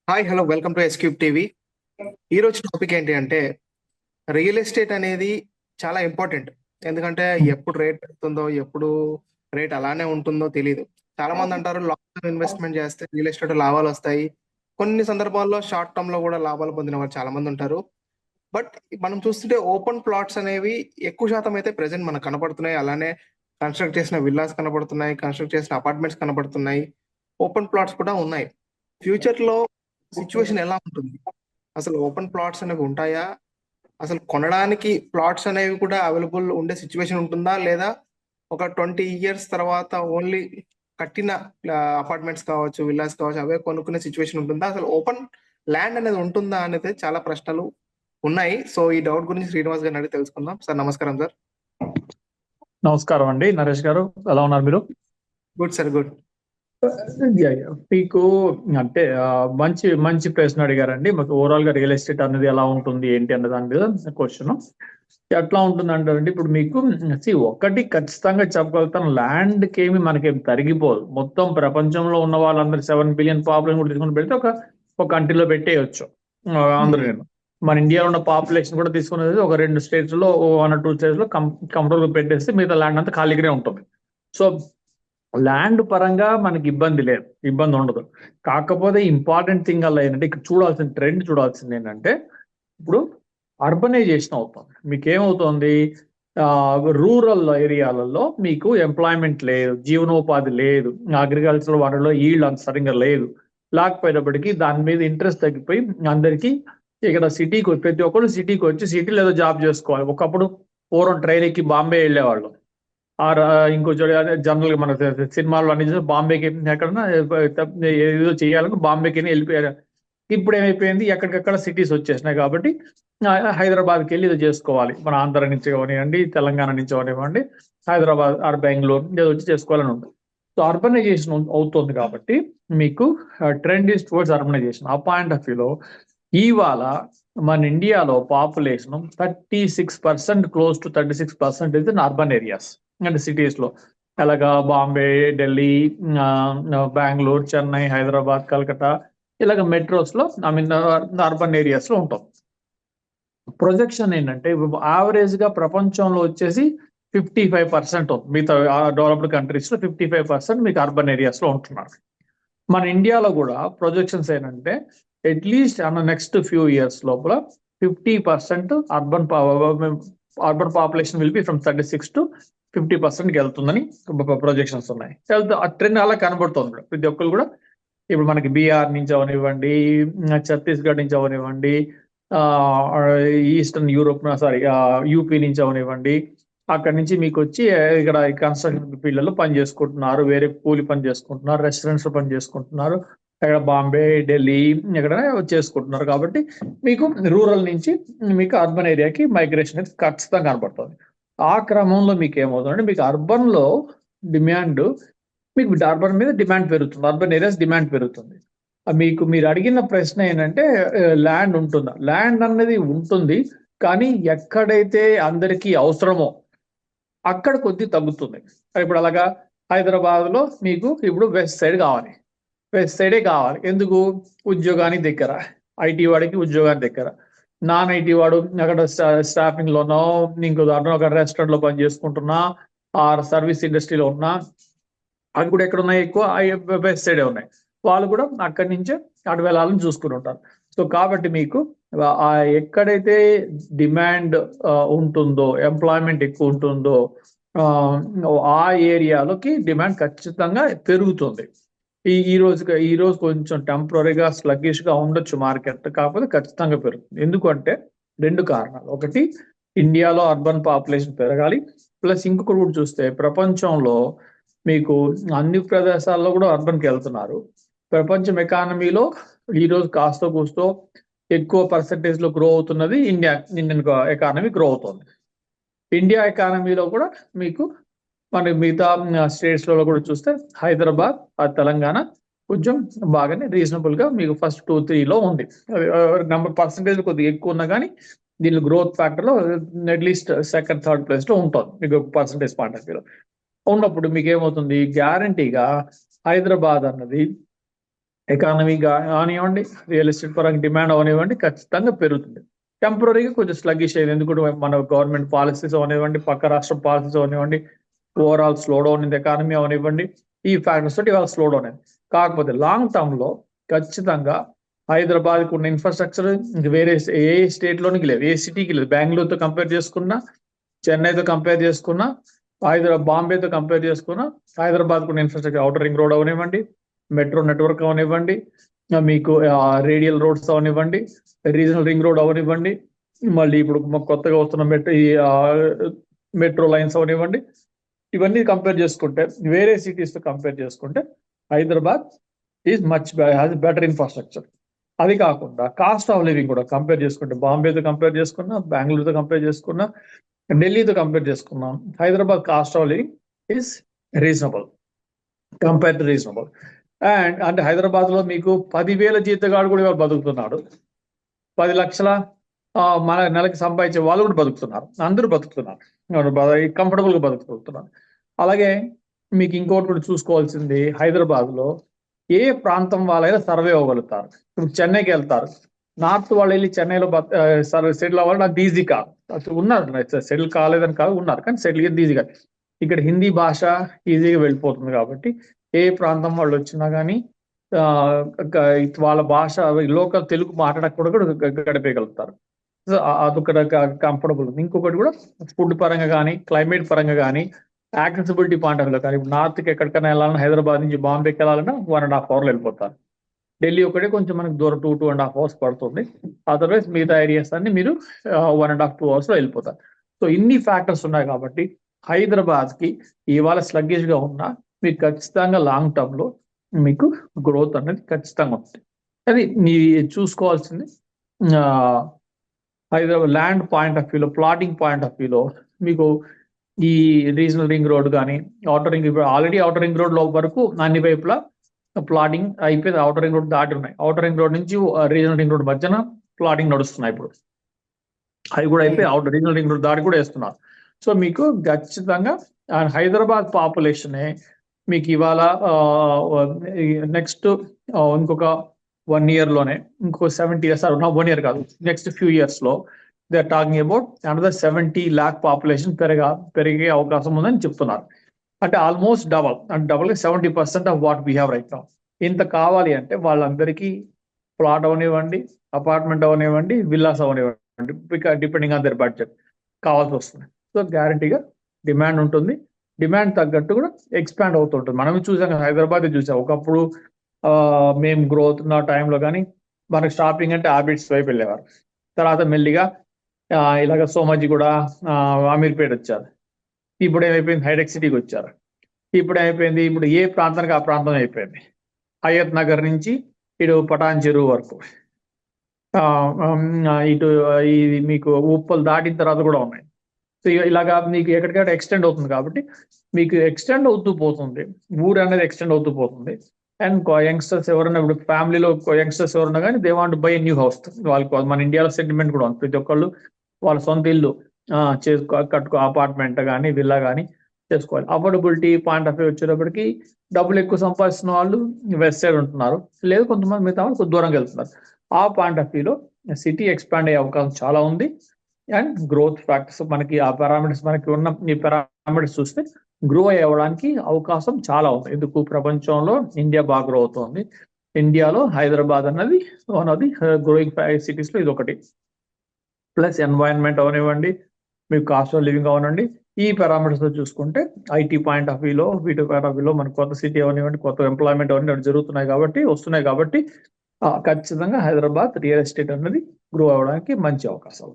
Hi hello welcome to S Cube TV. ఈ రోజు topic ఏంటి అంటే రియల్ ఎస్టేట్ అనేది చాలా ఇంపార్టెంట్. ఎందుకంటే ఎప్పుడు రేట్ పెరుగుతుందో ఎప్పుడు రేట్ అలానే ఉంటుందో తెలియదు. చాలా మంది అంటారు లాంగ్ టర్మ్ ఇన్వెస్ట్మెంట్ చేస్తే రియల్ ఎస్టేట్ లాభాలు వస్తాయి. కొన్ని సందర్భాల్లో షార్ట్ టర్మ్ లో కూడా లాభాలు పొందిన వాళ్ళు చాలా మంది ఉంటారు. బట్ మనం చూస్తుంటే ఓపెన్ ప్లాట్స్ అనేవి ఎక్కువ శాతం అయితే ప్రెసెంట్ మనకు కనపడుతున్నాయి. అలానే కన్స్ట్రక్ట్ చేసిన విల్లాస్ కనపడుతున్నాయి, కన్స్ట్రక్ట్ చేసిన అపార్ట్మెంట్స్ కనపడుతున్నాయి, ఓపెన్ ప్లాట్స్ కూడా ఉన్నాయి. ఫ్యూచర్ లో సిచ్యువేషన్ ఎలా ఉంటుంది? అసలు ఓపెన్ ప్లాట్స్ అనేవి ఉంటాయా? అసలు కొనడానికి ప్లాట్స్ అనేవి కూడా అవైలబుల్ ఉండే సిచ్యువేషన్ ఉంటుందా? లేదా ఒక 20 ఇయర్స్ తర్వాత ఓన్లీ కట్టిన అపార్ట్మెంట్స్ కావచ్చు, విల్లాస్ కావచ్చు, అవే కొనుక్కునే సిచ్యువేషన్ ఉంటుందా? అసలు ఓపెన్ ల్యాండ్ అనేది ఉంటుందా అనేది చాలా ప్రశ్నలు ఉన్నాయి. సో ఈ డౌట్ గురించి శ్రీనివాస్ గారిని అడిగి తెలుసుకుందాం. సార్ నమస్కారం సార్. నమస్కారం అండి, నరేష్ గారు. ఎలా ఉన్నారు మీరు? Good sir, good. మీకు అంటే మంచి మంచి ప్రశ్న అడిగారండి. మాకు ఓవరాల్ గా రియల్ ఎస్టేట్ అనేది ఎలా ఉంటుంది ఏంటి అన్న దాని మీద క్వశ్చన్ ఎట్లా ఉంటుంది అంటారండి. ఇప్పుడు మీకు ఒకటి ఖచ్చితంగా చెప్పగలుగుతాను, ల్యాండ్ కి ఏమి మనకేం తరిగిపోదు. మొత్తం ప్రపంచంలో ఉన్న వాళ్ళందరూ 7 బిలియన్ పాపులేషన్ కూడా తీసుకుని పెడితే ఒక కంట్రీలో పెట్టేయచ్చు అందరూ. నేను మన ఇండియాలో ఉన్న పాపులేషన్ కూడా తీసుకునేది ఒక 2 స్టేట్స్ లో 1 or 2 స్టేట్స్ లో కంఫర్టబుల్ గా పెట్టేస్తే మిగతా ల్యాండ్ అంతా ఖాళీగానే ఉంటుంది. సో ల్యాండ్ పరంగా మనకి ఇబ్బంది లేదు, ఇబ్బంది ఉండదు. కాకపోతే ఇంపార్టెంట్ థింగ్ అలా ఏంటంటే ఇక్కడ చూడాల్సిన ట్రెండ్ చూడాల్సింది ఏంటంటే ఇప్పుడు అర్బనైజేషన్ అవుతుంది. మీకు ఏమవుతుంది, రూరల్ ఏరియాలలో మీకు ఎంప్లాయ్మెంట్ లేదు, జీవనోపాధి లేదు, అగ్రికల్చర్ వాటిలో ఈల్డ్ అంత సరిగ్గా లేదు. లేకపోయేటప్పటికి దాని మీద ఇంట్రెస్ట్ తగ్గిపోయి అందరికీ ఇక్కడ సిటీకి ప్రతి ఒక్కరు సిటీకి వచ్చి సిటీలో ఏదో జాబ్ చేసుకోవాలి. ఒకప్పుడు పూర్వం ట్రైన్ ఎక్కి బాంబే వెళ్ళేవాళ్ళు. ఇంకో జనరల్ గా మన సినిమాల్లో అన్ని చూస్తే బాంబేకి ఎక్కడన్నా ఏదో చేయాలని బాంబేకి వెళ్ళిపోయారు. ఇప్పుడు ఏమైపోయింది, ఎక్కడికక్కడ సిటీస్ వచ్చేసినాయి కాబట్టి హైదరాబాద్కి వెళ్ళి ఏదో చేసుకోవాలి. మన ఆంధ్ర నుంచి కానివ్వండి, తెలంగాణ నుంచి కానివ్వండి, హైదరాబాద్ ఆర్ బెంగళూరు ఏదో వచ్చి చేసుకోవాలని ఉంటుంది. సో అర్బనైజేషన్ అవుతుంది కాబట్టి మీకు ట్రెండ్ ఈస్ టువర్డ్స్ అర్బనైజేషన్. ఆ పాయింట్ ఆఫ్ వ్యూలో ఇవాళ మన ఇండియాలో population 36%, close to 36% is in urban areas అంటే సిటీస్ లో. అలాగా బాంబే, ఢిల్లీ, బెంగళూరు, చెన్నై, హైదరాబాద్, కలకత్తా ఇలాగ మెట్రోస్ లో అర్బన్ ఏరియాస్ లో ఉంటాం. ప్రొజెక్షన్ ఏంటంటే యావరేజ్ గా ప్రపంచంలో వచ్చేసి 55% ఉంది. మిగతా డెవలప్డ్ కంట్రీస్ లో 55% మీకు అర్బన్ ఏరియాస్ లో ఉంటున్నారు. మన ఇండియాలో కూడా ప్రొజెక్షన్స్ ఏంటంటే అట్లీస్ట్ నెక్స్ట్ ఫ్యూ ఇయర్స్ లోపల 50% urban population will be from 36 to 50% వెళ్తుందని ప్రొజెక్షన్స్ ఉన్నాయి. ఆ ట్రెండ్ అలా కనబడుతుంది ప్రతి ఒక్కరు కూడా. ఇప్పుడు మనకి బీహార్ నుంచి అవనివ్వండి, ఛత్తీస్గఢ్ నుంచి అవనివ్వండి, ఈస్టర్న్ యూరోప్ యూపీ నుంచి అవనివ్వండి, అక్కడి నుంచి మీకు వచ్చి ఇక్కడ కన్స్ట్రక్షన్ ఫీల్డ్ లో పని చేసుకుంటున్నారు, వేరే కూలి పని చేసుకుంటున్నారు, రెస్టారెంట్స్ లో పని చేసుకుంటున్నారు, ఇక్కడ బాంబే, ఢిల్లీ ఇక్కడ చేసుకుంటున్నారు. కాబట్టి మీకు రూరల్ నుంచి మీకు అర్బన్ ఏరియాకి మైగ్రేషన్ అయితే ఖచ్చితంగా కనబడుతుంది. ఆ క్రమంలో మీకు ఏమవుతుందంటే మీకు అర్బన్ లో డిమాండ్, మీకు అర్బన్ మీద డిమాండ్ పెరుగుతుంది, అర్బన్ ఏరియాస్ డిమాండ్ పెరుగుతుంది. మీరు అడిగిన ప్రశ్న ఏంటంటే ల్యాండ్ ఉంటుందా? ల్యాండ్ అన్నది ఉంటుంది, కానీ ఎక్కడైతే అందరికీ అవసరమో అక్కడ కొద్ది తగ్గుతుంది. ఇప్పుడు అలాగా హైదరాబాద్ లో మీకు ఇప్పుడు వెస్ట్ సైడ్ కావాలి, వెస్ట్ సైడే కావాలి. ఎందుకు? ఉద్యోగానికి దగ్గర, ఐటీ వాడికి ఉద్యోగానికి దగ్గర. నాన్ ఐటీ వాడు అక్కడ స్టాఫింగ్ లోనో ఇంకో దాంట్లో ఒక రెస్టారెంట్ లో పని చేసుకుంటున్నా, ఆ సర్వీస్ ఇండస్ట్రీలో ఉన్నా, అవి కూడా ఎక్కడ ఉన్నాయి, ఎక్కువ వెస్ట్ సైడే ఉన్నాయి. వాళ్ళు కూడా అక్కడి నుంచే అటు వెళ్ళాలని చూసుకుని ఉంటారు. సో కాబట్టి మీకు ఎక్కడైతే డిమాండ్ ఉంటుందో, ఎంప్లాయ్మెంట్ ఎక్కువ ఉంటుందో ఆ ఏరియాలోకి డిమాండ్ ఖచ్చితంగా పెరుగుతుంది. ఈ రోజు కొంచెం టెంపరీగా స్లగ్గిష్ గా ఉండొచ్చు మార్కెట్, కాకపోతే ఖచ్చితంగా పెరుగుతుంది. ఎందుకంటే 2 కారణాలు. ఒకటి, ఇండియాలో అర్బన్ పాపులేషన్ పెరగాలి, ప్లస్ ఇంకొకటి కూడా చూస్తే ప్రపంచంలో మీకు అన్ని ప్రదేశాల్లో కూడా అర్బన్కి వెళ్తున్నారు. ప్రపంచం ఎకానమీలో ఈ రోజు కాస్త కూస్తో ఎక్కువ పర్సంటేజ్ లో గ్రో అవుతున్నది ఇండియన్ ఎకానమీ గ్రో అవుతుంది. ఇండియా ఎకానమీలో కూడా మీకు మన మిగతా స్టేట్స్ లో కూడా చూస్తే హైదరాబాద్, తెలంగాణ కొంచెం బాగానే రీజనబుల్ గా మీకు ఫస్ట్ 2-3లో ఉంది. నెంబర్ పర్సంటేజ్ కొద్దిగా ఎక్కువ ఉన్నా కానీ దీని గ్రోత్ ఫ్యాక్టర్ లో అట్లీస్ట్ సెకండ్, థర్డ్ ప్లేస్ లో ఉంటుంది మీకు పర్సంటేజ్ పాయింట్ ఆఫ్ వ్యూలో ఉన్నప్పుడు మీకు ఏమవుతుంది, గ్యారంటీగా హైదరాబాద్ అన్నది ఎకానమీ కానివ్వండి, రియల్ ఎస్టేట్ పరంగా డిమాండ్ అవనివ్వండి, ఖచ్చితంగా పెరుగుతుంది. టెంపరీగా కొంచెం స్లగ్గిష్ అయ్యింది, ఎందుకంటే మన గవర్నమెంట్ పాలసీస్ అవనివ్వండి, పక్క రాష్ట్ర పాలసీస్ అవనివ్వండి, overall slow down in economy అవనివ్వండి, ఈ ఫ్యాక్టర్స్ తోటి ఇవాళ స్లో డౌన్ అయింది. కాకపోతే లాంగ్ టర్మ్ లో ఖచ్చితంగా హైదరాబాద్కు ఉన్న ఇన్ఫ్రాస్ట్రక్చర్ వేరే ఏ స్టేట్ లోనికి లేదు, ఏ సిటీకి లేదు. బెంగళూరుతో కంపేర్ చేసుకున్నా, చెన్నైతో కంపేర్ చేసుకున్నా, బాంబేతో కంపేర్ చేసుకున్నా, హైదరాబాద్కు ఉన్న ఇన్ఫ్రాస్ట్రక్చర్ అవుటర్ రింగ్ రోడ్ అవనివ్వండి, మెట్రో నెట్వర్క్ అవనివ్వండి, మీకు రేడియల్ రోడ్స్ అవనివ్వండి, రీజనల్ రింగ్ రోడ్ అవనివ్వండి, మళ్ళీ ఇప్పుడు కొత్తగా వస్తున్న మెట్రో లైన్స్ అవనివ్వండి, ఇవన్నీ కంపేర్ చేసుకుంటే వేరే సిటీస్ తో కంపేర్ చేసుకుంటే Hyderabad is much has better infrastructure. అది కాకుండా కాస్ట్ ఆఫ్ లివింగ్ కూడా కంపేర్ చేసుకుంటే బాంబేతో కంపేర్ చేసుకున్నా, బెంగళూరుతో కంపేర్ చేసుకున్నా, ఢిల్లీతో కంపేర్ చేసుకున్నాం, Hyderabad cost of living is reasonable, compare to reasonable. And అంటే హైదరాబాద్ లో మీకు 10,000 జీతగాడు కూడా ఇవాళ బతుకుతున్నాడు, 10 లక్షల మన నెలకి సంపాదించే వాళ్ళు కూడా బతుకుతున్నారు, అందరూ బతుకుతున్నారు, కంఫర్టబుల్ గా బతుకుతున్నారు. అలాగే మీకు ఇంకోటి కూడా చూసుకోవాల్సింది, హైదరాబాద్ లో ఏ ప్రాంతం వాళ్ళైనా సర్వే అవ్వగలుగుతారు. ఇప్పుడు చెన్నైకి వెళ్తారు, నార్త్ వాళ్ళు వెళ్ళి చెన్నైలో సెటిల్ అవ్వాలి, నాకు ఈజీ కాదు. అసలు ఉన్నారు, సెటిల్ కాలేదని కాదు, ఉన్నారు, కానీ సెటిల్ అయ్యేది ఈజీ కాదు. ఇక్కడ హిందీ భాష ఈజీగా వెళ్ళిపోతుంది కాబట్టి ఏ ప్రాంతం వాళ్ళు వచ్చినా కానీ వాళ్ళ భాష లోకల్ తెలుగు మాట్లాడకుండా కూడా గడిపేయగలుగుతారు. సో అదొక కంఫర్టబుల్ ఉంది. ఇంకొకటి కూడా ఫుడ్ పరంగా కానీ, క్లైమేట్ పరంగా కానీ, యాక్సెసిబిలిటీ పాయింట్ ఆఫ్ వ్యూ కానీ, ఇప్పుడు నార్త్కి ఎక్కడికైనా వెళ్ళాలన్నా, హైదరాబాద్ నుంచి బాంబేకి వెళ్ళాలన్నా 1.5 hours వెళ్ళిపోతారు. ఢిల్లీ ఒకటే కొంచెం మనకు దూరం 2.5 hours పడుతుంది. అదర్వైజ్ మిగతా ఏరియాస్ అన్ని మీరు 1.5 to 2 hours లో వెళ్ళిపోతారు. సో ఇన్ని ఫ్యాక్టర్స్ ఉన్నాయి కాబట్టి హైదరాబాద్ కి ఇవాళ స్లగ్గిష్ గా ఉన్నా మీకు ఖచ్చితంగా లాంగ్ టర్మ్ లో మీకు గ్రోత్ అనేది ఖచ్చితంగా ఉంటుంది. అది నీ చూసుకోవాల్సింది హైదరాబాద్ ల్యాండ్ పాయింట్ ఆఫ్ వ్యూలో, ప్లాటింగ్ పాయింట్ ఆఫ్ వ్యూలో మీకు ఈ రీజనల్ రింగ్ రోడ్ కానీ, outer ring, already outer ring road లో వరకు అన్ని వైపులా ప్లాటింగ్ అయిపోయింది. అవుటర్ రింగ్ రోడ్ దాటి ఉన్నాయి, అవుటర్ రింగ్ రోడ్ నుంచి రీజనల్ రింగ్ రోడ్ మధ్యన ప్లాటింగ్ నడుస్తున్నాయి. ఇప్పుడు అవి కూడా అయిపోయి రీజనల్ రింగ్ రోడ్ దాటి కూడా వేస్తున్నారు. సో మీకు ఖచ్చితంగా హైదరాబాద్ పాపులేషనే మీకు ఇవాళ నెక్స్ట్ ఇంకొక 1 year లోనే, ఇంకో 70 years, 1 year కాదు, నెక్స్ట్ ఫ్యూ ఇయర్స్ లో they are talking about another 70 lakh population పెరిగే అవకాశం ఉందని చెప్తున్నారు. అంటే ఆల్మోస్ట్ డబల్, అంటే double 70% of what we have right now. ఇంత కావాలి అంటే వాళ్ళందరికీ ప్లాట్ అవనివ్వండి, అపార్ట్మెంట్ అవనివ్వండి, విల్లాస్ అవనివ్వండి, డిపెండింగ్ ఆన్ దర్ బడ్జెట్ కావాల్సి వస్తుంది. సో గ్యారంటీగా డిమాండ్ ఉంటుంది, డిమాండ్ తగ్గట్టు కూడా ఎక్స్పాండ్ అవుతుంటుంది. మనం చూసాం, హైదరాబాద్ చూసాం ఒకప్పుడు. మేము గ్రోత్ ఉన్న టైంలో కానీ మనకు షాపింగ్ అంటే ఆర్బిట్స్ వైపు వెళ్ళేవారు. తర్వాత మెల్లిగా ఇలాగ సోమాజీ కూడా, అమీర్పేట వచ్చారు. ఇప్పుడు ఏమైపోయింది, హైటెక్ సిటీకి వచ్చారు. ఇప్పుడు ఏమైపోయింది, ఇప్పుడు ఏ ప్రాంతానికి ఆ ప్రాంతం అయిపోయింది. హయత్ నగర్ నుంచి ఇటు పటాన్ చెరువు వరకు, ఇటు ఇది మీకు ఉప్పల్ దాటిన తర్వాత కూడా ఉన్నాయి. సో ఇలాగా మీకు ఎక్కడికక్కడ ఎక్స్టెండ్ అవుతుంది కాబట్టి మీకు ఎక్స్టెండ్ అవుతూ పోతుంది, ఊరు అనేది ఎక్స్టెండ్ అవుతూ పోతుంది. అండ్ యంగ్స్టర్స్ ఎవరైనా, ఇప్పుడు ఫ్యామిలీలో యంగ్స్టర్స్ ఎవరైనా కానీ they want buy new house. వాళ్ళకి మన ఇండియాలో సెంటిమెంట్ కూడా ఉంది, ప్రతి ఒక్కళ్ళు వాళ్ళ సొంత ఇల్లు కట్టుకో, అపార్ట్మెంట్ కానీ విల్లా కానీ చేసుకోవాలి. అఫోర్డబిలిటీ పాయింట్ ఆఫ్ వ్యూ వచ్చేటప్పటికి డబ్బులు ఎక్కువ సంపాదిస్తున్న వాళ్ళు వెస్ట్ సైడ్ ఉంటున్నారు, లేదు కొంతమంది మిగతా వాళ్ళు కొద్ది దూరంగా వెళ్తున్నారు. ఆ పాయింట్ ఆఫ్ వ్యూలో సిటీ ఎక్స్పాండ్ అయ్యే అవకాశం చాలా ఉంది. అండ్ గ్రోత్ ఫ్యాక్టర్స్ మనకి ఆ పారామీటర్స్ మనకి ఉన్న ఈ పారామీటర్స్ చూస్తే గ్రో అవ్వడానికి అవకాశం చాలా ఉంది. ఎందుకు, ప్రపంచంలో ఇండియా బాగా గ్రో అవుతుంది. ఇండియాలో హైదరాబాద్ అన్నది one of the growing cities లో ఇది ఒకటి. ప్లస్ ఎన్వైరన్మెంట్ అవనివ్వండి, మీకు కాస్ట్ ఆఫ్ లివింగ్ అవనండి, ఈ పారామీటర్స్ లో చూసుకుంటే ఐటీ పాయింట్ ఆఫ్ వ్యూలో, వీటి పాయింట్ ఆఫ్ వ్యూలో మనకు కొత్త సిటీ అవనివ్వండి, కొత్త ఎంప్లాయ్మెంట్ అవన్నీ జరుగుతున్నాయి కాబట్టి, వస్తున్నాయి కాబట్టి ఖచ్చితంగా హైదరాబాద్ రియల్ ఎస్టేట్ అనేది గ్రో అవ్వడానికి మంచి అవకాశాలు.